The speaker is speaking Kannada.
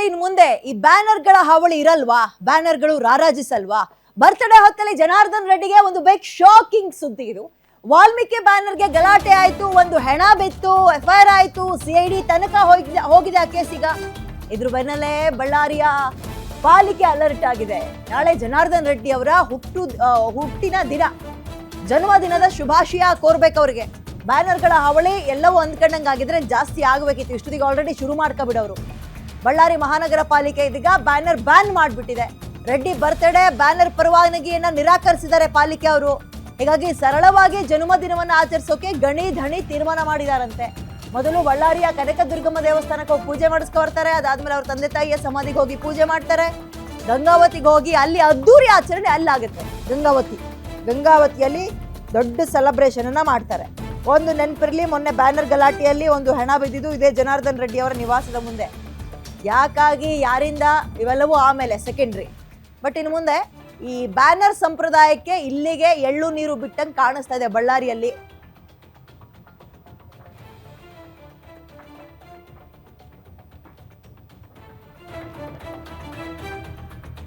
ಇನ್ ಮುಂದೆ ಈ ಬ್ಯಾನರ್ಗಳ ಹಾವಳಿ ಇರಲ್ವಾ? ಬ್ಯಾನರ್ಗಳು ರಾರಾಜಿಸಲ್ವಾ? ಬರ್ತ್ಡೇ ಹೊತ್ತಲ್ಲಿ ಜನಾರ್ದನ್ ರೆಡ್ಡಿಗೆ ಒಂದು ಬಿಗ್ ಶಾಕಿಂಗ್ ಸುದ್ದಿ ಇದು. ವಾಲ್ಮೀಕಿ ಬ್ಯಾನರ್ಗೆ ಗಲಾಟೆ ಆಯ್ತು, ಒಂದು ಹೆಣ ಬಿತ್ತು, FIR ಆಯ್ತು, CID ತನಕ ಹೋಗಿದೆ ಆ ಕೇಸೀಗ. ಇದ್ರ ಬೆನ್ನಲ್ಲೇ ಬಳ್ಳಾರಿಯ ಪಾಲಿಕೆ ಅಲರ್ಟ್ ಆಗಿದೆ. ನಾಳೆ ಜನಾರ್ದನ್ ರೆಡ್ಡಿ ಅವರ ಹುಟ್ಟಿನ ದಿನ, ಜನ್ಮದಿನದ ಶುಭಾಶಯ ಕೋರ್ಬೇಕು ಅವ್ರಿಗೆ. ಬ್ಯಾನರ್ಗಳ ಹಾವಳಿ ಎಲ್ಲವೂ ಅಂದ್ಕೊಂಡಂಗಾಗಿದ್ರೆ ಜಾಸ್ತಿ ಆಗಬೇಕಿತ್ತು. ಇಷ್ಟೊತ್ತಿಗೆ ಆಲ್ರೆಡಿ ಶುರು ಮಾಡ್ಕೊಬಿಡೋರು. ಬಳ್ಳಾರಿ ಮಹಾನಗರ ಪಾಲಿಕೆ ಇದೀಗ ಬ್ಯಾನರ್ ಬ್ಯಾನ್ ಮಾಡಿಬಿಟ್ಟಿದೆ. ರೆಡ್ಡಿ ಬರ್ತ್ಡೇ ಬ್ಯಾನರ್ ಪರವಾನಗಿಯನ್ನ ನಿರಾಕರಿಸಿದ್ದಾರೆ ಪಾಲಿಕೆ ಅವರು. ಹೀಗಾಗಿ ಸರಳವಾಗಿ ಜನ್ಮದಿನವನ್ನ ಆಚರಿಸೋಕೆ ಗಣಿ ಧಣಿ ತೀರ್ಮಾನ ಮಾಡಿದಾರಂತೆ. ಮೊದಲು ಬಳ್ಳಾರಿಯ ಕನಕದುರ್ಗಮ್ಮ ದೇವಸ್ಥಾನಕ್ಕೆ ಹೋಗಿ ಪೂಜೆ ಮಾಡಿಸ್ಕೊ ಬರ್ತಾರೆ. ಅದಾದ್ಮೇಲೆ ಅವ್ರ ತಂದೆ ತಾಯಿಯ ಸಮಾಧಿಗೆ ಹೋಗಿ ಪೂಜೆ ಮಾಡ್ತಾರೆ. ಗಂಗಾವತಿಗೆ ಹೋಗಿ ಅಲ್ಲಿ ಅದ್ದೂರಿ ಆಚರಣೆ ಅಲ್ಲಾಗುತ್ತೆ. ಗಂಗಾವತಿಯಲ್ಲಿ ದೊಡ್ಡ ಸೆಲೆಬ್ರೇಷನ್ ಅನ್ನ ಮಾಡ್ತಾರೆ. ಒಂದು ನೆನಪಿರ್ಲಿ, ಮೊನ್ನೆ ಬ್ಯಾನರ್ ಗಲಾಟೆಯಲ್ಲಿ ಒಂದು ಹೆಣ ಬಿದ್ದಿದ್ದು ಇದೇ ಜನಾರ್ದನ್ ರೆಡ್ಡಿ ಅವರ ನಿವಾಸದ ಮುಂದೆ. ಯಾಕಾಗಿ, ಯಾರಿಂದ, ಇವೆಲ್ಲವೂ ಆಮೇಲೆ ಸೆಕೆಂಡ್ರಿ. ಬಟ್ ಇನ್ನು ಮುಂದೆ ಈ ಬ್ಯಾನರ್ ಸಂಪ್ರದಾಯಕ್ಕೆ ಇಲ್ಲಿಗೆ ಎಳ್ಳು ನೀರು ಬಿಟ್ಟಂಗೆ ಕಾಣಿಸ್ತಾ ಇದೆ ಬಳ್ಳಾರಿಯಲ್ಲಿ.